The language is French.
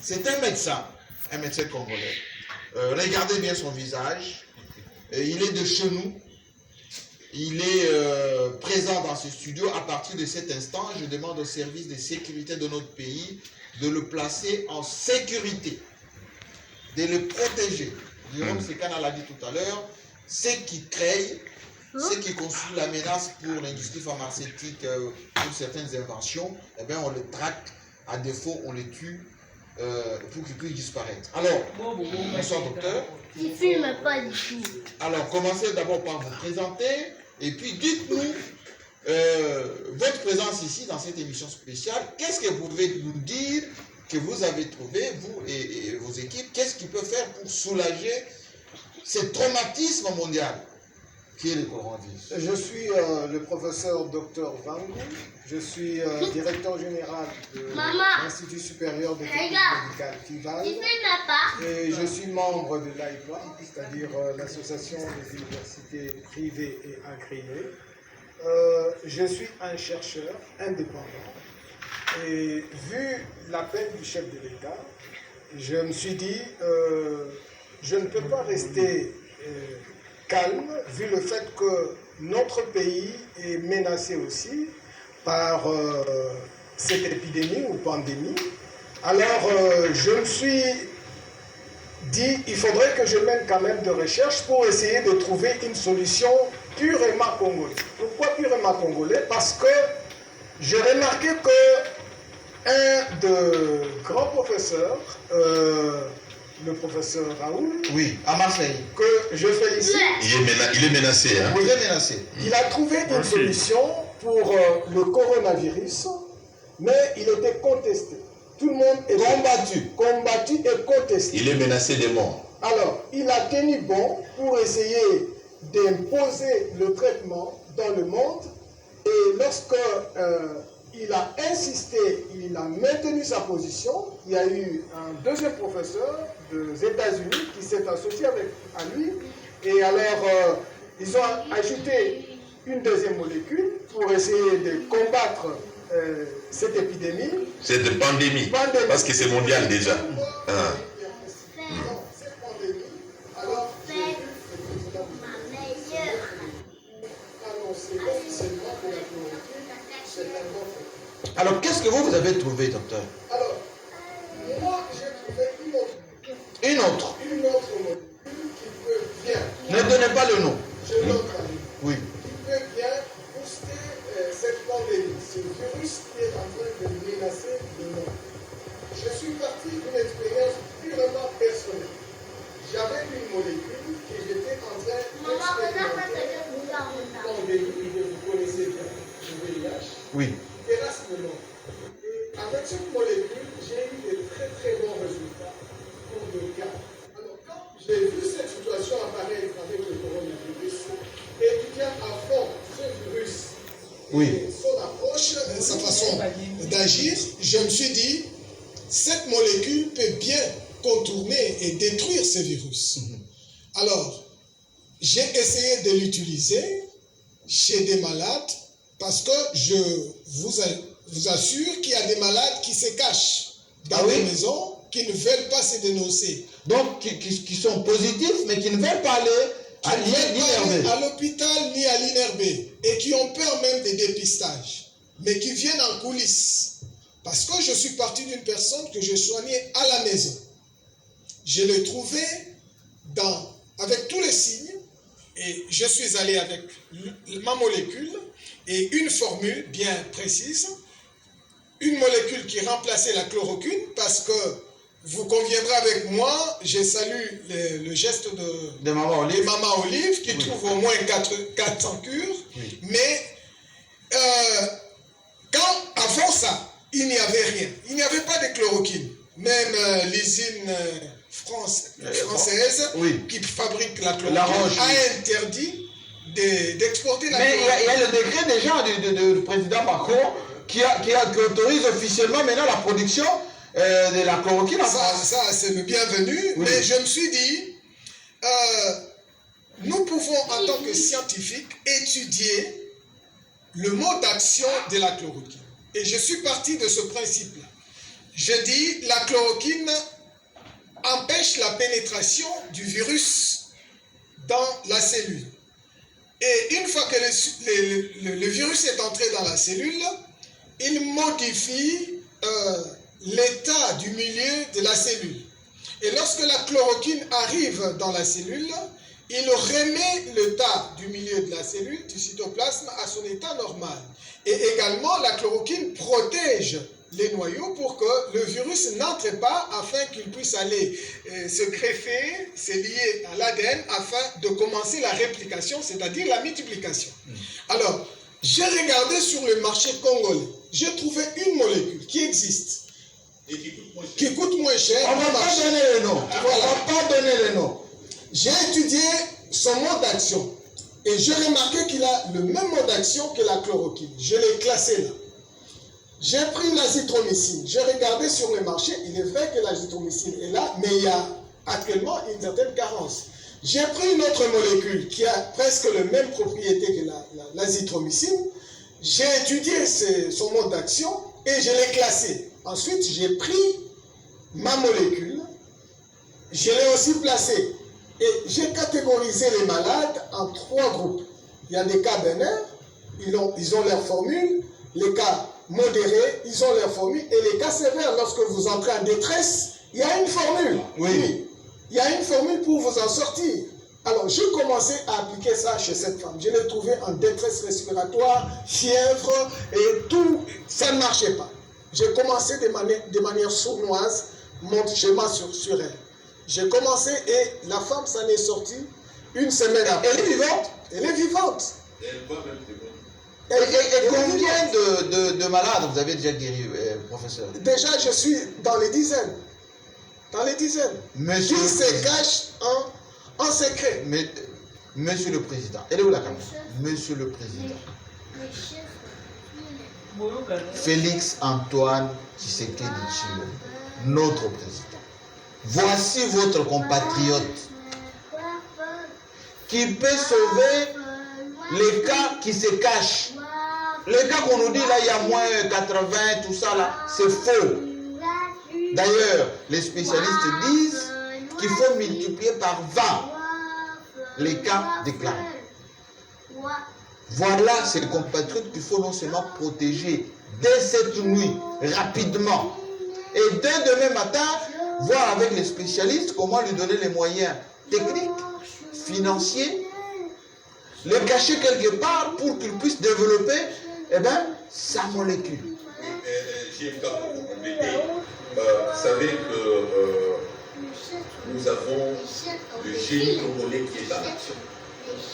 C'est un médecin congolais. Regardez bien son visage. Il est de chez nous. Il est présent dans ce studio. À partir de cet instant, je demande au service de sécurité de notre pays de le placer en sécurité, de le protéger. Jérôme Sekana l'a dit tout à l'heure, ceux qui créent, ceux qui constituent la menace pour l'industrie pharmaceutique, pour certaines inventions, eh bien on les traque, à défaut on les tue pour qu'ils puissent disparaître. Alors, bonsoir docteur. Je ne filme pas du tout. Alors, commencez d'abord par vous présenter et puis dites-nous votre présence ici dans cette émission spéciale. Qu'est-ce que vous pouvez nous dire que vous avez trouvé, vous et vos équipes? Qu'est-ce qu'ils peuvent faire pour soulager ce traumatisme mondial qui est le coronavirus? Je suis le professeur Dr Vangu. Je suis directeur général de l'Institut supérieur de technique médicale FIVAL. Et je suis membre de l'AIPA, c'est-à-dire l'association des universités privées et agréées. Je suis un chercheur indépendant. Et vu l'appel du chef de l'État, je me suis dit, je ne peux pas rester calme, vu le fait que notre pays est menacé aussi par cette épidémie ou pandémie. Alors, je me suis dit, il faudrait que je mène quand même de recherches pour essayer de trouver une solution purement congolaise. Pourquoi purement congolais? Parce que j'ai remarqué que un de grands professeurs, le professeur Raoul, oui, à Marseille, que je félicite, il est menacé. Hein? Vous êtes menacé. Il a trouvé une solution pour le coronavirus, mais il était contesté. Tout le monde est combattu et contesté. Il est menacé de mort. Alors, il a tenu bon pour essayer d'imposer le traitement dans le monde. Et lorsque il a insisté, il a maintenu sa position, il y a eu un deuxième professeur des États-Unis qui s'est associé à lui. Et alors, ils ont ajouté une deuxième molécule pour essayer de combattre cette épidémie. Cette pandémie. Parce que c'est mondial déjà. Hein. Cette pandémie, alors, officiellement que la chloroquine, c'est un bon fait. Alors, qu'est-ce que vous avez trouvé, docteur? Alors, moi, j'ai trouvé Une autre molécule qui peut bien. Ne donnez pas le nom. Je l'autre ami. Oui. Qui peut bien booster cette pandémie, ce virus qui est en train de menacer le monde. Je suis parti d'une expérience purement personnelle. J'avais une molécule que j'étais en train d'expérimenter. Pandémie, vous connaissez bien, le VIH. Oui. Hélas, le nom. Et avec cette molécule, j'ai eu de très très bons résultats pour le cas. Alors, quand j'ai vu cette situation apparaître avec le coronavirus, étudiant à fond ce virus et son approche, sa façon d'agir, je me suis dit, cette molécule peut bien contourner et détruire ce virus. Alors, j'ai essayé de l'utiliser chez des malades parce que je vous assure qu'il y a des malades qui se cachent dans des maisons, qui ne veulent pas se dénoncer. Donc, qui sont positifs, mais qui ne veulent pas aller à l'INRB. À l'hôpital ni à l'INRB. Et qui ont peur même des dépistages. Mais qui viennent en coulisses. Parce que je suis parti d'une personne que je soignais à la maison. Je l'ai trouvé avec tous les signes. Et je suis allé avec ma molécule et une formule bien précise. Une molécule qui remplaçait la chloroquine parce que vous conviendrez avec moi, je salue le geste de Maman Olive qui trouve au moins 400 cures. Oui. Mais avant ça, il n'y avait rien. Il n'y avait pas de chloroquine. Même l'usine française qui fabrique la chloroquine a interdit d'exporter la chloroquine. Mais il y a le décret déjà du président Macron qui autorise officiellement maintenant la production de la chloroquine. Ça c'est le bienvenu, mais je me suis dit, nous pouvons en tant que scientifiques étudier le mode d'action de la chloroquine. Et je suis parti de ce principe-là. je dis la chloroquine empêche la pénétration du virus dans la cellule. Et une fois que le virus est entré dans la cellule, il modifie l'état du milieu de la cellule. Et lorsque la chloroquine arrive dans la cellule, il remet l'état du milieu de la cellule, du cytoplasme, à son état normal. Et également, la chloroquine protège les noyaux pour que le virus n'entre pas afin qu'il puisse aller se greffer, se lier à l'ADN afin de commencer la réplication, c'est-à-dire la multiplication. Alors, j'ai regardé sur le marché congolais, j'ai trouvé une molécule qui existe, et qui coûte moins cher. On ne va pas donner le nom. Voilà. On va pas donner le nom. J'ai étudié son mode d'action et j'ai remarqué qu'il a le même mode d'action que la chloroquine. Je l'ai classé là. J'ai pris l'azithromycine. J'ai regardé sur le marché. Il est vrai que l'azithromycine est là, mais il y a actuellement une certaine carence. J'ai pris une autre molécule qui a presque les mêmes propriétés que l'azithromycine. J'ai étudié son mode d'action et je l'ai classé. Ensuite, j'ai pris ma molécule. Je l'ai aussi placée. Et j'ai catégorisé les malades en 3 groupes. Il y a des cas bénins, ils ont leur formule. Les cas modérés, ils ont leur formule. Et les cas sévères, lorsque vous entrez en détresse, il y a une formule. Oui. Il y a une formule pour vous en sortir. Alors, j'ai commencé à appliquer ça chez cette femme. Je l'ai trouvée en détresse respiratoire, fièvre, et tout, ça ne marchait pas. J'ai commencé de manière sournoise mon schéma sur elle. J'ai commencé et la femme s'en est sortie une semaine après. Elle est vivante? Elle est vivante. Et combien de malades vous avez déjà guéri, professeur? Déjà, je suis dans les dizaines. Dans les dizaines. Monsieur qui se cachent en secret. Monsieur le Président. Elle est où la caméra? Monsieur le Président. Félix Antoine Tshisekedi Tshilombo, notre président. Voici votre compatriote qui peut sauver les cas qui se cachent. Les cas qu'on nous dit là, il y a moins 80, tout ça là, c'est faux. D'ailleurs, les spécialistes disent qu'il faut multiplier par 20 les cas déclarés. Voilà ces compatriotes qu'il faut non seulement protéger dès cette nuit, rapidement, et dès demain matin, voir avec les spécialistes comment lui donner les moyens techniques, financiers, les cacher quelque part pour qu'il puisse développer sa molécule. JFK, pour vous compléter, vous savez que nous avons le génie congolais qui est en action.